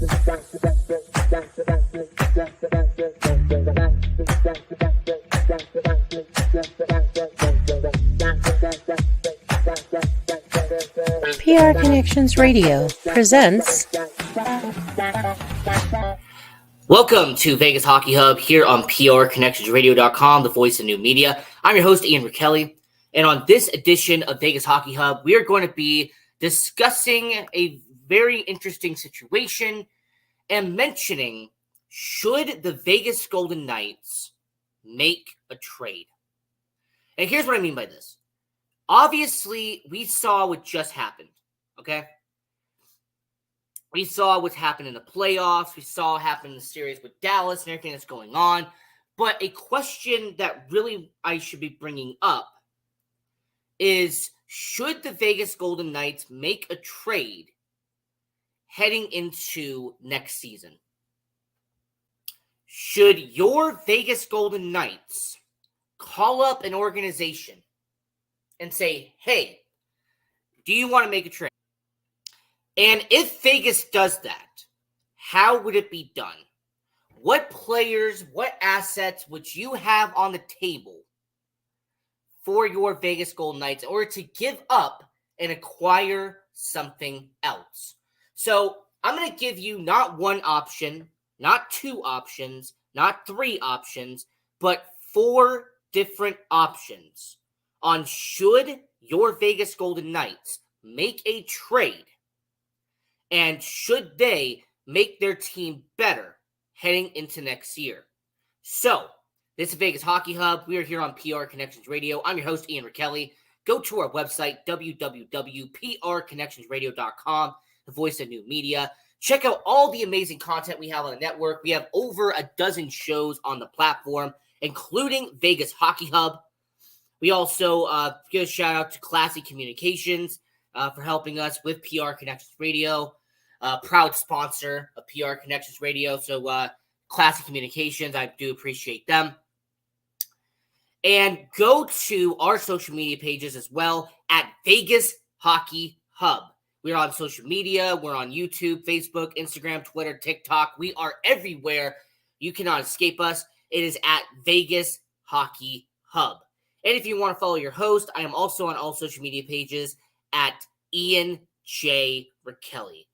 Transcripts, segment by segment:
PR Connections Radio presents. Welcome to Vegas Hockey Hub here on PRConnectionsRadio.com, the voice of new media. I'm your host, Ian Rickelli, and on this edition of Vegas Hockey Hub, we are going to be discussing a very interesting situation and mentioning, should the Vegas Golden Knights make a trade? And here's what I mean by this. Obviously, we saw what just happened, okay? We saw what's happened in the playoffs. We saw what happened in the series with Dallas and everything that's going on. But a question that really I should be bringing up is, should the Vegas Golden Knights make a trade heading into next season? Should your Vegas Golden Knights call up an organization and say, hey, do you want to make a trade? And if Vegas does that, how would it be done? What players, what assets would you have on the table for your Vegas Golden Knights in order to give up and acquire something else? So I'm going to give you not one option, not two options, not three options, but four different options on should your Vegas Golden Knights make a trade, and should they make their team better heading into next year. So, this is Vegas Hockey Hub. We are here on PR Connections Radio. I'm your host, Ian Rickelli. Go to our website, www.prconnectionsradio.com, the voice of new media. Check out all the amazing content we have on the network. We have over a dozen shows on the platform, including Vegas Hockey Hub. We also give a shout out to Classy Communications for helping us with PR Connections Radio. Proud sponsor of PR Connections Radio. So Classy Communications, I do appreciate them. And go to our social media pages as well at Vegas Hockey Hub. We're on social media. We're on YouTube, Facebook, Instagram, Twitter, TikTok. We are everywhere. You cannot escape us. It is at Vegas Hockey Hub. And if you want to follow your host, I am also on all social media pages at Ian J. Rickelli.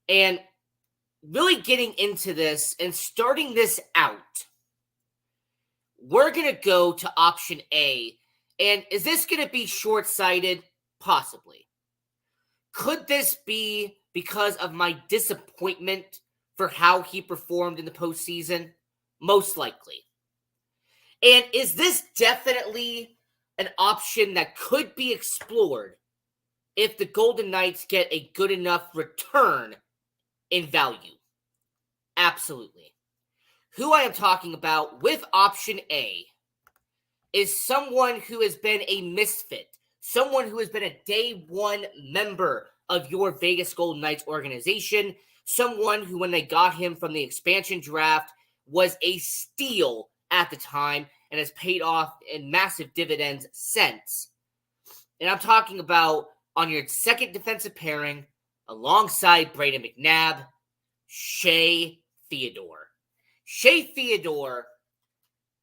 And really getting into this and starting this out, we're going to go to option A. And is this going to be short-sighted? Possibly. Could this be because of my disappointment for how he performed in the postseason? Most likely. And is this definitely an option that could be explored if the Golden Knights get a good enough return in value? Absolutely. Who I am talking about with option A is someone who has been a misfit, someone who has been a day one member of your Vegas Golden Knights organization, someone who, when they got him from the expansion draft, was a steal at the time and has paid off in massive dividends since. And I'm talking about on your second defensive pairing, alongside Brayden McNabb, Shea Theodore. Shea Theodore,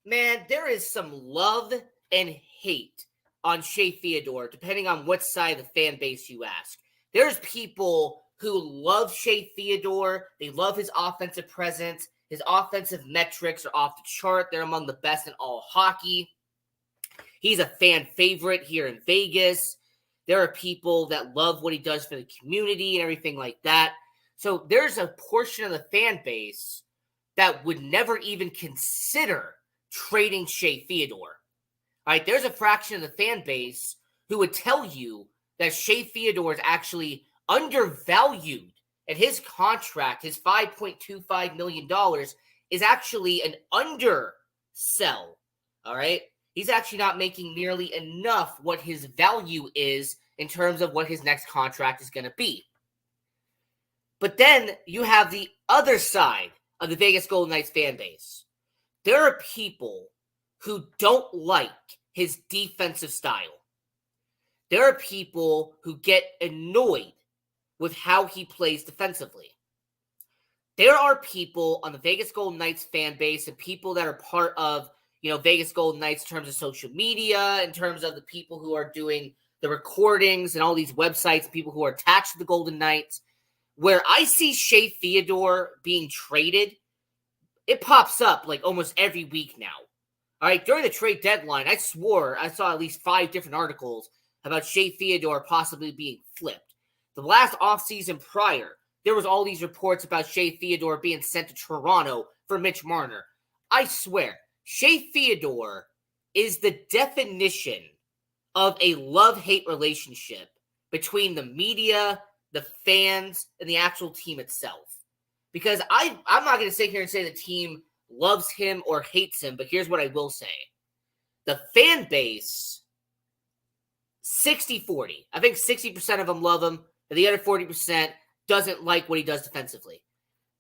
man, there is some love and hate on Shea Theodore, depending on what side of the fan base you ask. There's people who love Shea Theodore. They love his offensive presence. His offensive metrics are off the chart. They're among the best in all hockey. He's a fan favorite here in Vegas. There are people that love what he does for the community and everything like that. So there's a portion of the fan base that would never even consider trading Shea Theodore. All right, there's a fraction of the fan base who would tell you that Shea Theodore is actually undervalued, and his contract, his $5.25 million, is actually an undersell. All right? He's actually not making nearly enough what his value is in terms of what his next contract is going to be. But then you have the other side of the Vegas Golden Knights fan base. There are people who don't like his defensive style. There are people who get annoyed with how he plays defensively. there are people on the Vegas Golden Knights fan base and people that are part of, Vegas Golden Knights in terms of social media, in terms of the people who are doing the recordings and all these websites, people who are attached to the Golden Knights, where I see Shea Theodore being traded, it pops up like almost every week now. All right, during the trade deadline, I swore I saw at least 5 different articles about Shea Theodore possibly being flipped. The last offseason prior, there was all these reports about Shea Theodore being sent to Toronto for Mitch Marner. I swear, Shea Theodore is the definition of a love-hate relationship between the media, the fans, and the actual team itself. Because I'm not going to sit here and say the team loves him or hates him, but here's what I will say. The fan base, 60-40. I think 60% of them love him, and the other 40% doesn't like what he does defensively.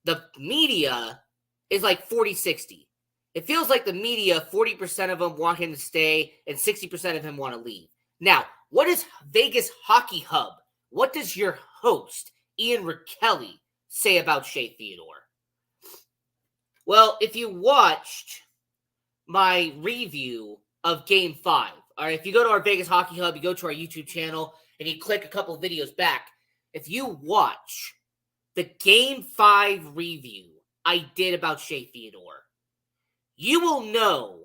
The media is like 40-60. It feels like the media, 40% of them want him to stay, and 60% of him want to leave. Now, what is Vegas Hockey Hub? What does your host, Ian Rakelli, say about Shea Theodore? Well, if you watched my review of Game 5, all right, if you go to our Vegas Hockey Hub, you go to our YouTube channel, and you click a couple of videos back, if you watch the Game 5 review I did about Shea Theodore, you will know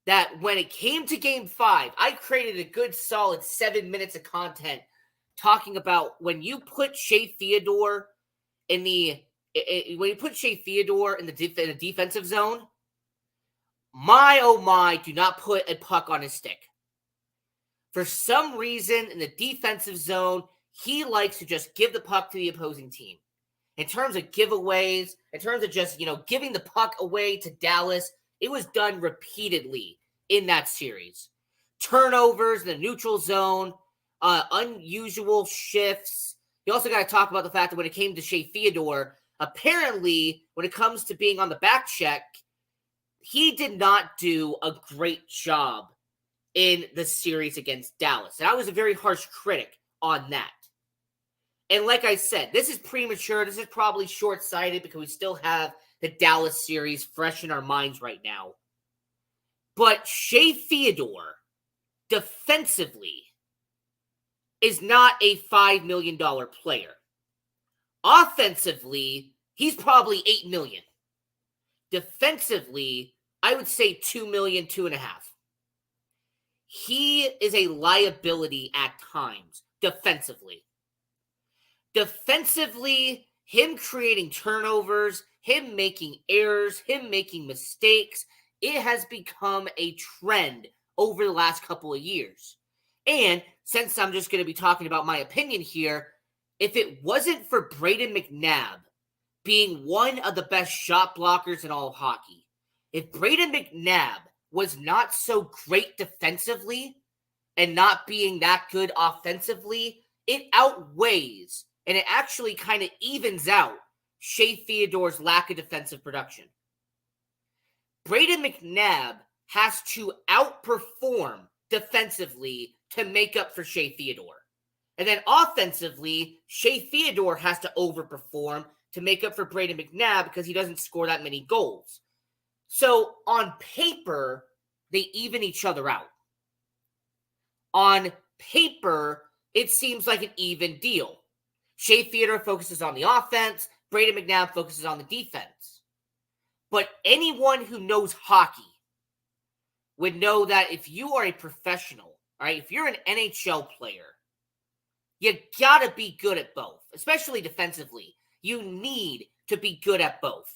that when it came to Game 5, I created a good solid 7 minutes of content talking about when you put Shea Theodore in the defensive zone, my oh my, do not put a puck on his stick. For some reason, in the defensive zone, he likes to just give the puck to the opposing team. In terms of giveaways, in terms of just, giving the puck away to Dallas, it was done repeatedly in that series. Turnovers in the neutral zone, unusual shifts. You also got to talk about the fact that when it came to Shea Theodore, apparently, when it comes to being on the back check, he did not do a great job in the series against Dallas. And I was a very harsh critic on that. And like I said, this is premature. This is probably short-sighted because we still have the Dallas series fresh in our minds right now. But Shea Theodore, defensively, is not a $5 million player. Offensively, he's probably $8 million. Defensively, I would say $2 million, $2.5 million. He is a liability at times, defensively. Defensively, him creating turnovers, him making errors, him making mistakes, it has become a trend over the last couple of years. And since I'm just going to be talking about my opinion here, if it wasn't for Brayden McNabb being one of the best shot blockers in all of hockey, if Brayden McNabb was not so great defensively and not being that good offensively, it outweighs and it actually kind of evens out Shea Theodore's lack of defensive production. Brayden McNabb has to outperform defensively to make up for Shea Theodore. And then offensively, Shea Theodore has to overperform to make up for Brayden McNabb because he doesn't score that many goals. So on paper, they even each other out. On paper, it seems like an even deal. Shea Theodore focuses on the offense. Brayden McNabb focuses on the defense. But anyone who knows hockey would know that if you are a professional, all right, if you're an NHL player, you gotta be good at both, especially defensively. You need to be good at both.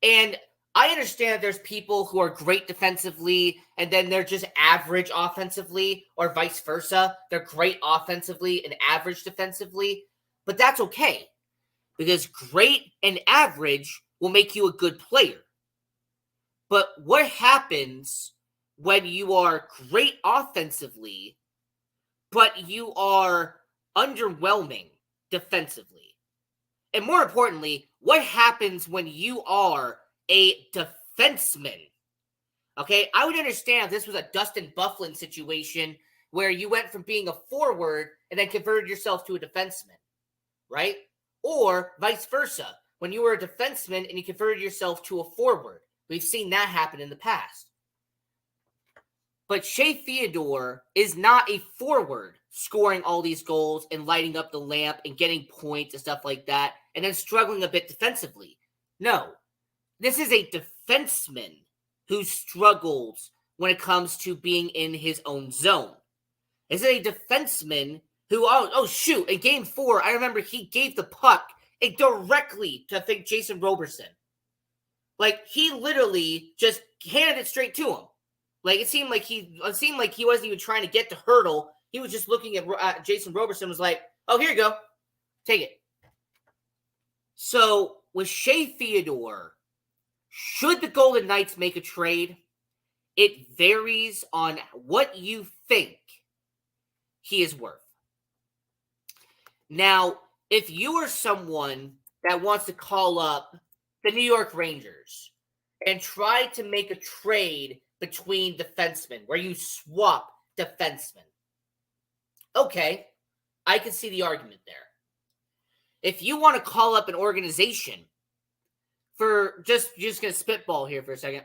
And I understand there's people who are great defensively and then they're just average offensively, or vice versa. They're great offensively and average defensively, but that's okay because great and average will make you a good player. But what happens when you are great offensively, but you are underwhelming defensively? And more importantly, what happens when you are a defenseman? Okay, I would understand if this was a Dustin Byfuglien situation where you went from being a forward and then converted yourself to a defenseman, right? Or vice versa. when you were a defenseman and you converted yourself to a forward. We've seen that happen in the past. But Shea Theodore is not a forward scoring all these goals and lighting up the lamp and getting points and stuff like that and then struggling a bit defensively. No, this is a defenseman who struggles when it comes to being in his own zone. This is a defenseman who, shoot, in Game 4, I remember he gave the puck directly to, I think, Jason Roberson. Like, he literally just handed it straight to him. Like, it seemed like he wasn't even trying to get to Hurdle. He was just looking at Jason Roberson and was like, oh, here you go. Take it. So, with Shea Theodore, should the Golden Knights make a trade? It varies on what you think he is worth. Now, if you are someone that wants to call up the New York Rangers and try to make a trade between defensemen where you swap defensemen, okay, I can see the argument there. If you want to call up an organization for you're just going to spitball here for a second.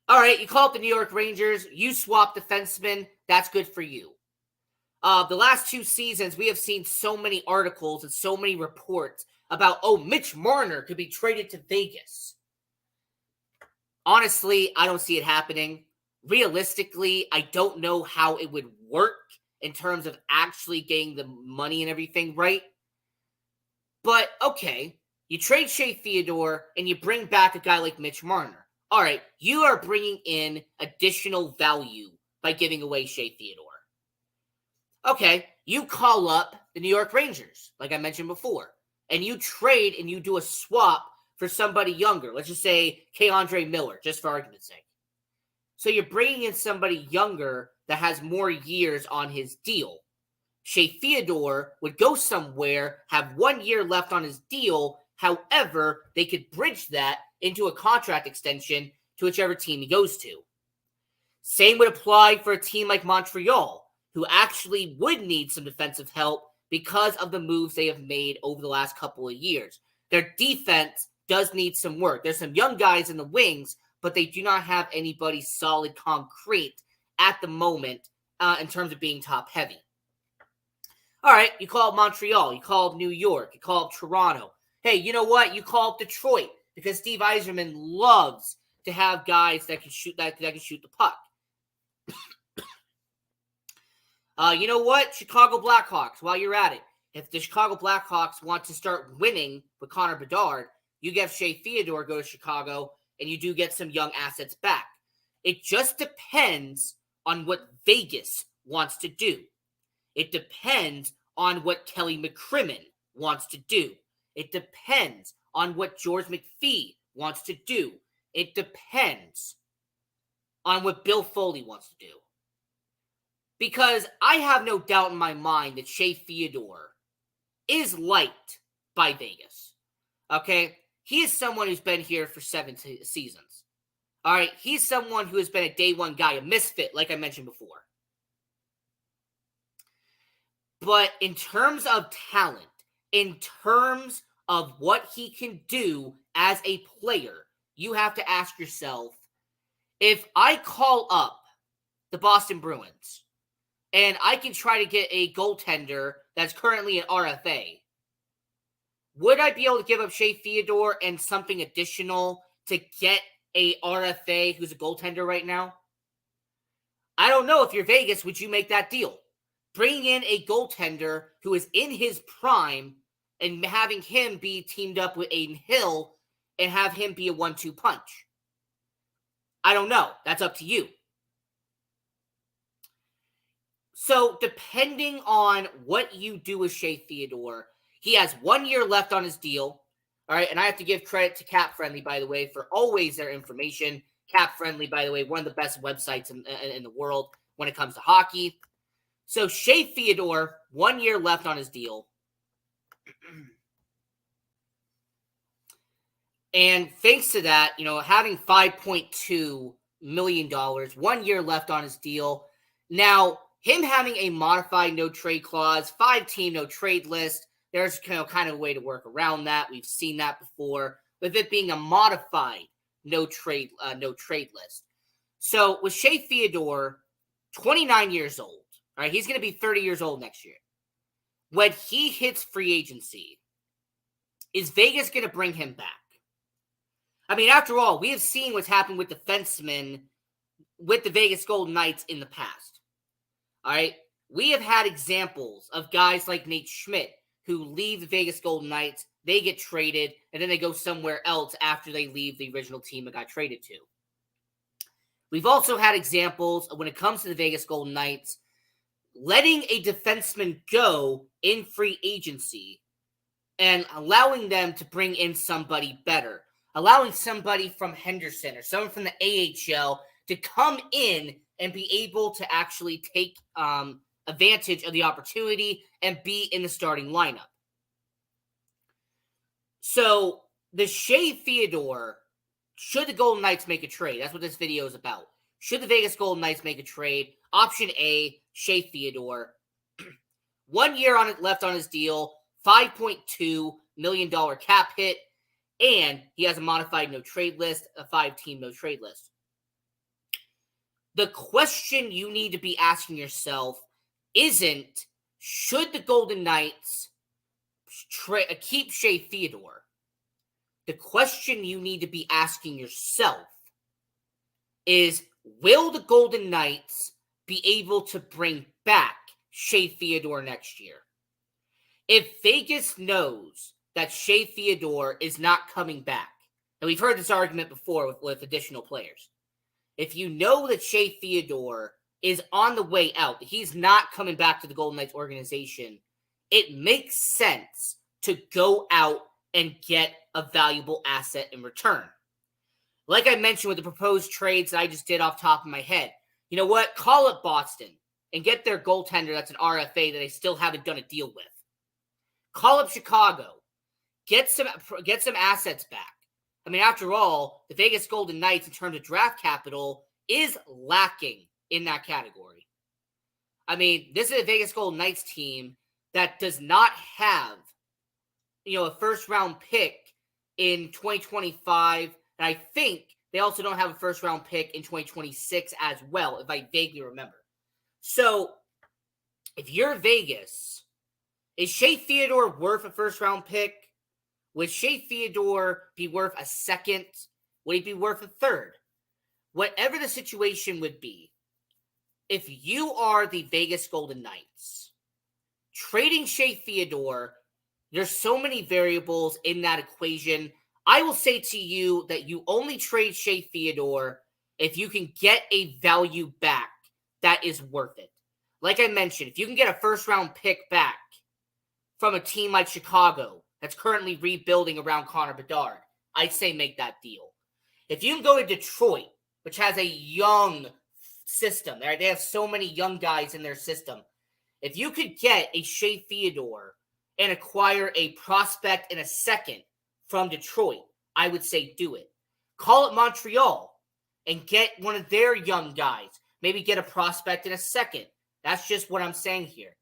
All right, you call up the New York Rangers, you swap defensemen, that's good for you. The last 2 seasons, we have seen so many articles and so many reports about, Mitch Marner could be traded to Vegas. Honestly, I don't see it happening. Realistically, I don't know how it would work in terms of actually getting the money and everything right. But, okay, you trade Shea Theodore and you bring back a guy like Mitch Marner. All right, you are bringing in additional value by giving away Shea Theodore. Okay, you call up the New York Rangers, like I mentioned before, and you trade and you do a swap for somebody younger. Let's just say K'Andre Miller, just for argument's sake. So you're bringing in somebody younger that has more years on his deal. Shea Theodore would go somewhere, have 1 year left on his deal. However, they could bridge that into a contract extension to whichever team he goes to. Same would apply for a team like Montreal, who actually would need some defensive help because of the moves they have made over the last couple of years. Their defense does need some work. There's some young guys in the wings, but they do not have anybody solid, concrete at the moment in terms of being top heavy. All right, you call up Montreal, you call up New York, you call up Toronto. Hey, you know what? You call up Detroit because Steve Yzerman loves to have guys that can shoot that can shoot the puck. You know what? Chicago Blackhawks, while you're at it, if the Chicago Blackhawks want to start winning with Connor Bedard, you get Shea Theodore go to Chicago, and you do get some young assets back. It just depends on what Vegas wants to do. It depends on what Kelly McCrimmon wants to do. It depends on what George McPhee wants to do. It depends on what Bill Foley wants to do. Because I have no doubt in my mind that Shea Theodore is liked by Vegas. Okay? He is someone who's been here for 7 seasons. All right? He's someone who has been a day one guy, a misfit, like I mentioned before. But in terms of talent, in terms of what he can do as a player, you have to ask yourself, if I call up the Boston Bruins and I can try to get a goaltender that's currently an RFA, would I be able to give up Shea Theodore and something additional to get a RFA who's a goaltender right now? I don't know. If you're Vegas, would you make that deal? Bringing in a goaltender who is in his prime and having him be teamed up with Aiden Hill and have him be a 1-2 punch. I don't know. That's up to you. So depending on what you do with Shea Theodore, he has 1 year left on his deal. All right. And I have to give credit to Cap Friendly, by the way, for always their information. Cap Friendly, by the way, one of the best websites in the world when it comes to hockey. So Shea Theodore, 1 year left on his deal. And thanks to that, having $5.2 million, 1 year left on his deal. Now, him having a modified no trade clause, 5-team no trade list, there's kind of a way to work around that. We've seen that before with it being a modified no trade list. So with Shea Theodore, 29 years old, all right, he's going to be 30 years old next year. When he hits free agency, is Vegas going to bring him back? I mean, after all, we have seen what's happened with defensemen with the Vegas Golden Knights in the past. All right, we have had examples of guys like Nate Schmidt who leave the Vegas Golden Knights, they get traded, and then they go somewhere else after they leave the original team that got traded to. We've also had examples of when it comes to the Vegas Golden Knights, letting a defenseman go in free agency and allowing them to bring in somebody better, allowing somebody from Henderson or someone from the AHL to come in and be able to actually take advantage of the opportunity and be in the starting lineup. So the Shea Theodore, should the Golden Knights make a trade? That's what this video is about. Should the Vegas Golden Knights make a trade? Option A, Shea Theodore. 1 year left on his deal, $5.2 million cap hit, and he has a modified no trade list, a 5-team no trade list. The question you need to be asking yourself isn't, should the Golden Knights keep Shea Theodore? The question you need to be asking yourself is, will the Golden Knights be able to bring back Shea Theodore next year? If Vegas knows that Shea Theodore is not coming back, and we've heard this argument before with additional players, if you know that Shea Theodore is on the way out, that he's not coming back to the Golden Knights organization, it makes sense to go out and get a valuable asset in return. Like I mentioned with the proposed trades that I just did off the top of my head, you know what? Call up Boston and get their goaltender that's an RFA that they still haven't done a deal with. Call up Chicago. Get some assets back. I mean, after all, the Vegas Golden Knights, in terms of draft capital, is lacking in that category. I mean, this is a Vegas Golden Knights team that does not have, a first-round pick in 2025, and I think they also don't have a first-round pick in 2026 as well, if I vaguely remember. So, if you're Vegas, is Shea Theodore worth a first-round pick? Would Shea Theodore be worth a second? Would he be worth a third? Whatever the situation would be, if you are the Vegas Golden Knights, trading Shea Theodore, there's so many variables in that equation. I will say to you that you only trade Shea Theodore if you can get a value back that is worth it. Like I mentioned, if you can get a first-round pick back from a team like Chicago that's currently rebuilding around Connor Bedard, I'd say make that deal. If you can go to Detroit, which has a young system, they have so many young guys in their system. If you could get a Shea Theodore and acquire a prospect in a second from Detroit, I would say do it. Call it Montreal and get one of their young guys. Maybe get a prospect in a second. That's just what I'm saying here.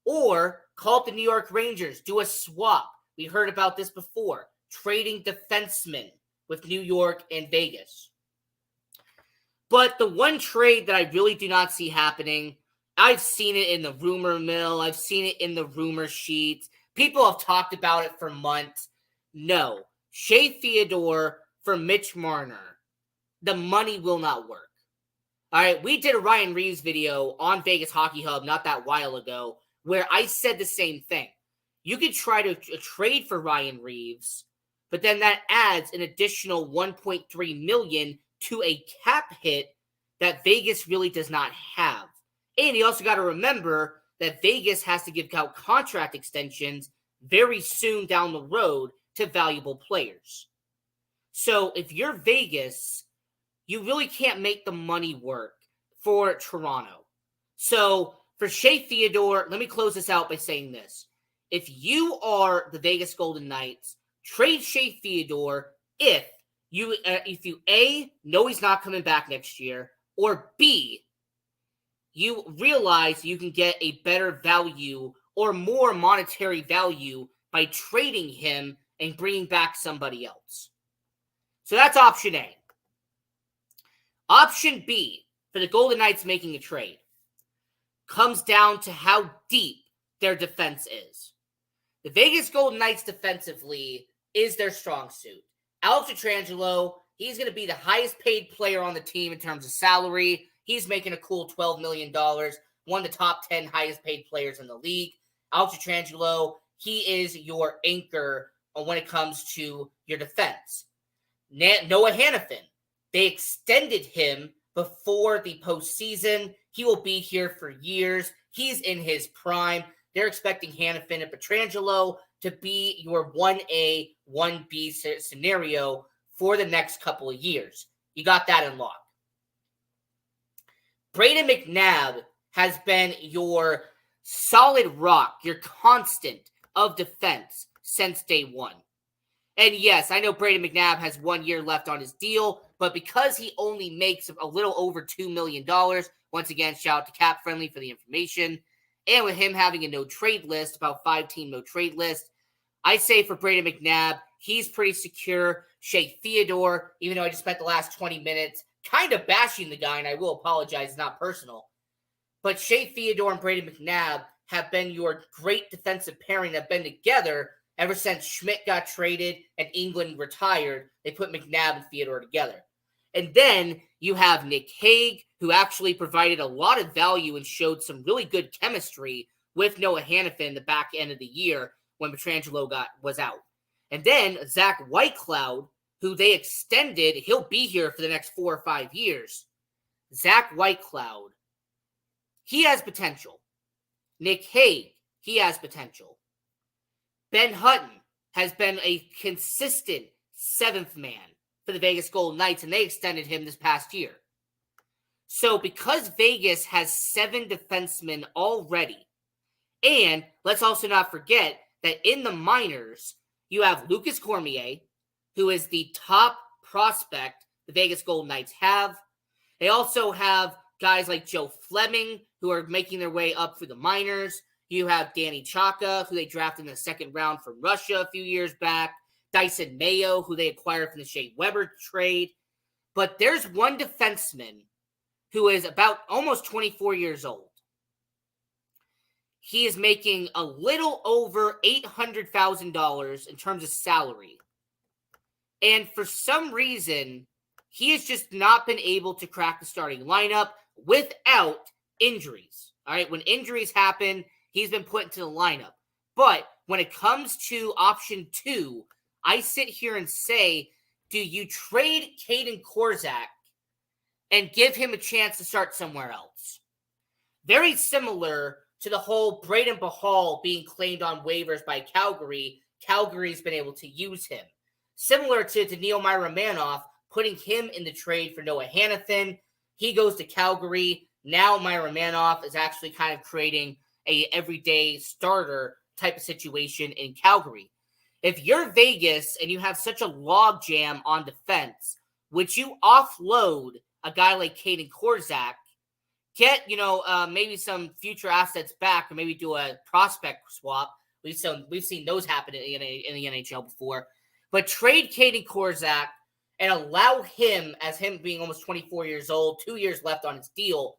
Or call up the New York Rangers. Do a swap. We heard about this before. Trading defensemen with New York and Vegas. But the one trade that I really do not see happening, I've seen it in the rumor mill. I've seen it in the rumor sheets. People have talked about it for months. No. Shea Theodore for Mitch Marner. The money will not work. All right, we did a Ryan Reeves video on Vegas Hockey Hub not that while ago where I said the same thing. You could try to trade for Ryan Reeves, but then that adds an additional $1.3 million to a cap hit that Vegas really does not have. And you also got to remember that Vegas has to give out contract extensions very soon down the road to valuable players. So if you're Vegas, you really can't make the money work for Toronto. So for Shea Theodore, let me close this out by saying this. If you are the Vegas Golden Knights, trade Shea Theodore if you A, know he's not coming back next year, or B, you realize you can get a better value or more monetary value by trading him and bringing back somebody else. So that's option A. Option B for the Golden Knights making a trade comes down to how deep their defense is. The Vegas Golden Knights defensively is their strong suit. Alex Pietrangelo, he's going to be the highest paid player on the team in terms of salary. He's making a cool $12 million, one of the top 10 highest paid players in the league. Alex Pietrangelo, he is your anchor when it comes to your defense. Noah Hanifin, they extended him before the postseason. He will be here for years. He's in his prime. They're expecting Hanifin and Pietrangelo to be your 1A, 1B scenario for the next couple of years. You got that in lock. Brayden McNabb has been your solid rock, your constant of defense since day one. And yes, I know Brayden McNabb has 1 year left on his deal, but because he only makes a little over $2 million, once again, shout out to Cap Friendly for the information, and with him having a no-trade list, about 5-team no-trade list, I say for Brayden McNabb, he's pretty secure. Shea Theodore, even though I just spent the last 20 minutes kind of bashing the guy, and I will apologize, it's not personal, but Shea Theodore and Brayden McNabb have been your great defensive pairing that have been together ever since Schmidt got traded and England retired. They put McNabb and Theodore together. And then you have Nick Hague, who actually provided a lot of value and showed some really good chemistry with Noah Hanifin the back end of the year when Pietrangelo was out. And then Zach Whitecloud, who they extended, he'll be here for the next 4 or 5 years. Zach Whitecloud, he has potential. Nick Hague, he has potential. Ben Hutton has been a consistent 7th man for the Vegas Golden Knights, and they extended him this past year. So because Vegas has 7 defensemen already, and let's also not forget that in the minors, you have Lucas Cormier, who is the top prospect the Vegas Golden Knights have. They also have guys like Joe Fleming, who are making their way up through the minors. You have Danny Chaka, who they drafted in the 2nd round from Russia a few years back. Dyson Mayo, who they acquired from the Shea Weber trade. But there's one defenseman who is about almost 24 years old. He is making a little over $800,000 in terms of salary. And for some reason, he has just not been able to crack the starting lineup without injuries. All right, when injuries happen, he's been put into the lineup. But when it comes to option 2, I sit here and say, do you trade Caden Korczak and give him a chance to start somewhere else? Very similar to the whole Braden Bahal being claimed on waivers by Calgary. Calgary's been able to use him. Similar to Neil Myra-Manoff, putting him in the trade for Noah Hanifin. He goes to Calgary. Now Myra-Manoff is actually kind of creating a everyday starter type of situation in Calgary. If you're Vegas and you have such a log jam on defense, would you offload a guy like Caden Korczak, get, maybe some future assets back, or maybe do a prospect swap? We've seen those happen in the NHL before. But trade Caden Korczak and allow him, as him being almost 24 years old, 2 years left on his deal,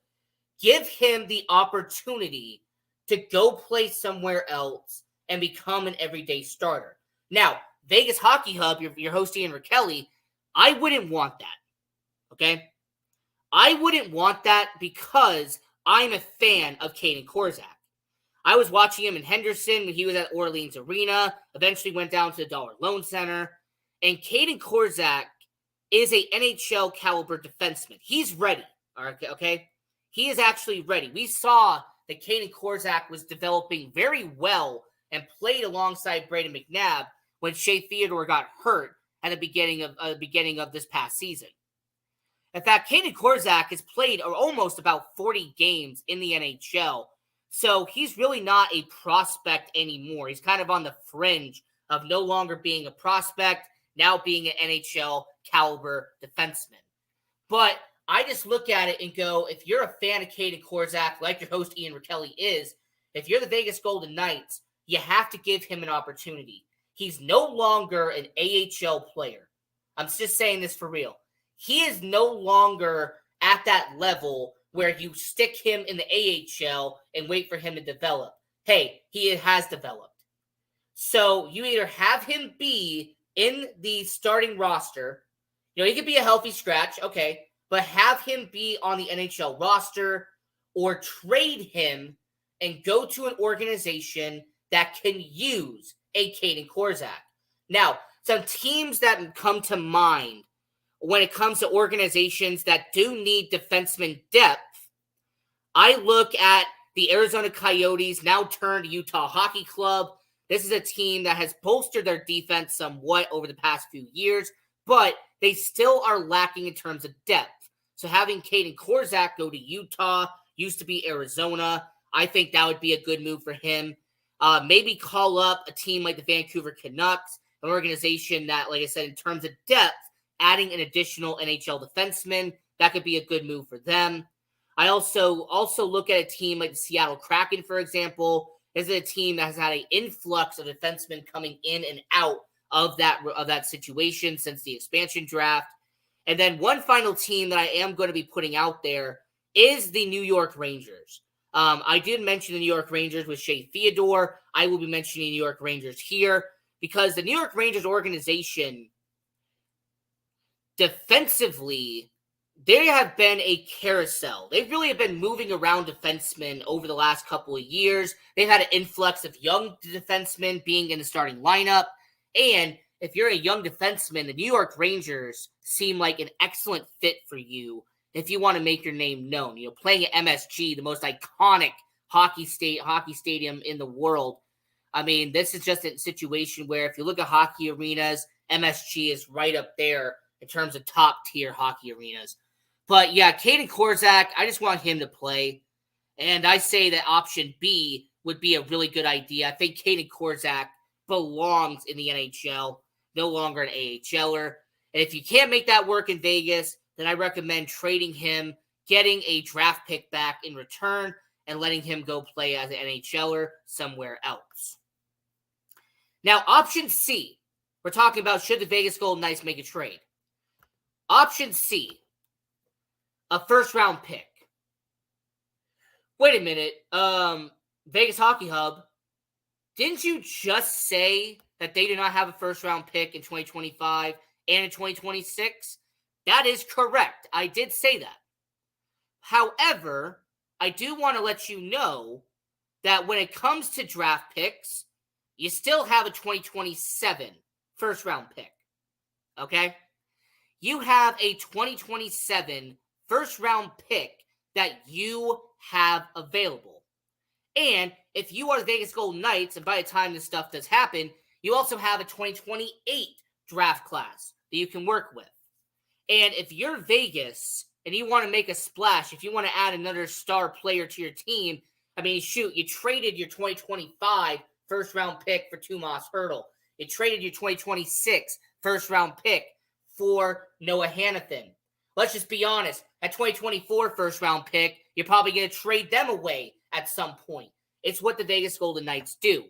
give him the opportunity to go play somewhere else and become an everyday starter. Now, Vegas Hockey Hub, your host Ian Rakelli, I wouldn't want that, okay? I wouldn't want that because I'm a fan of Caden Korczak. I was watching him in Henderson when he was at Orleans Arena, eventually went down to the Dollar Loan Center, and Caden Korczak is a NHL caliber defenseman. He's ready, okay? He is actually ready. We saw that Caden Korczak was developing very well and played alongside Brayden McNabb when Shea Theodore got hurt at the beginning of this past season. In fact, Caden Korczak has played almost about 40 games in the NHL, so he's really not a prospect anymore. He's kind of on the fringe of no longer being a prospect, now being an NHL caliber defenseman. But I just look at it and go, if you're a fan of Caden Korczak, like your host Ian Rakelli is, If you're the Vegas Golden Knights, you have to give him an opportunity. He's no longer an AHL player. I'm just saying this for real. He is no longer at that level where you stick him in the AHL and wait for him to develop. Hey, he has developed. So you either have him be in the starting roster. He could be a healthy scratch, okay, but have him be on the NHL roster or trade him and go to an organization that can use a Kaedan Korczak. Now, some teams that come to mind when it comes to organizations that do need defenseman depth, I look at the Arizona Coyotes, now turned Utah Hockey Club. This is a team that has bolstered their defense somewhat over the past few years, but they still are lacking in terms of depth. So having Kaedan Korczak go to Utah, used to be Arizona, I think that would be a good move for him. Maybe call up a team like the Vancouver Canucks, an organization that, like I said, in terms of depth, adding an additional NHL defenseman, that could be a good move for them. I also look at a team like the Seattle Kraken, for example. This is a team that has had an influx of defensemen coming in and out of that situation since the expansion draft. And then one final team that I am going to be putting out there is the New York Rangers. I did mention the New York Rangers with Shea Theodore. I will be mentioning the New York Rangers here because the New York Rangers organization, defensively, they have been a carousel. They really have been moving around defensemen over the last couple of years. They've had an influx of young defensemen being in the starting lineup. And if you're a young defenseman, the New York Rangers seem like an excellent fit for you if you want to make your name known. Playing at MSG, the most iconic hockey stadium in the world. I mean, this is just a situation where if you look at hockey arenas, MSG is right up there in terms of top-tier hockey arenas. But yeah, Kaedan Korczak, I just want him to play. And I say that option B would be a really good idea. I think Kaedan Korczak belongs in the NHL, no longer an AHLer. And if you can't make that work in Vegas, then I recommend trading him, getting a draft pick back in return, and letting him go play as an NHLer somewhere else. Now, option C, we're talking about should the Vegas Golden Knights make a trade. Option C, a first-round pick. Wait a minute. Vegas Hockey Hub, didn't you just say that they do not have a first-round pick in 2025 and in 2026? That is correct. I did say that. However, I do want to let you know that when it comes to draft picks, you still have a 2027 first-round pick. Okay? You have a 2027 first-round pick that you have available. And if you are the Vegas Golden Knights, and by the time this stuff does happen, you also have a 2028 draft class that you can work with. And if you're Vegas and you want to make a splash, if you want to add another star player to your team, I mean, shoot, you traded your 2025 first-round pick for Tomas Hertl. You traded your 2026 first-round pick for Noah Hanifin. Let's just be honest. That 2024 first-round pick, you're probably going to trade them away at some point. It's what the Vegas Golden Knights do.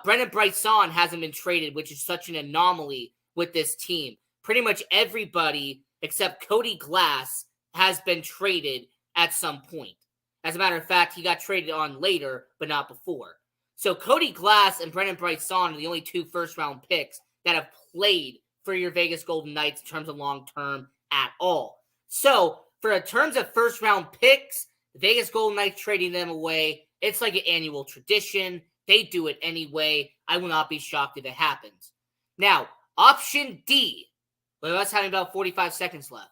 Brendan Brisson hasn't been traded, which is such an anomaly with this team. Pretty much everybody except Cody Glass has been traded at some point. As a matter of fact, he got traded on later, but not before. So Cody Glass and Brendan Brisson are the only two first-round picks that have played for your Vegas Golden Knights in terms of long-term at all. So for terms of first-round picks, the Vegas Golden Knights trading them away, it's like an annual tradition. They do it anyway. I will not be shocked if it happens. Now, option D. Well, us having about 45 seconds left.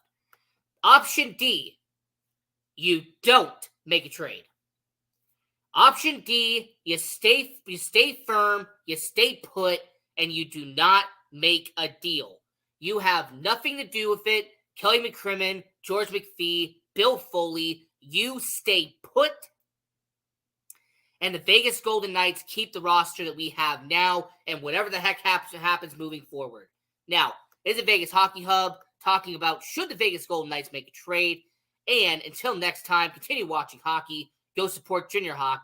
Option D. You don't make a trade. Option D, you stay firm, you stay put, and you do not make a deal. You have nothing to do with it. Kelly McCrimmon, George McPhee, Bill Foley, you stay put. And the Vegas Golden Knights keep the roster that we have now, and whatever the heck happens moving forward. Now, this is Vegas Hockey Hub talking about should the Vegas Golden Knights make a trade. And until next time, continue watching hockey. Go support junior hockey.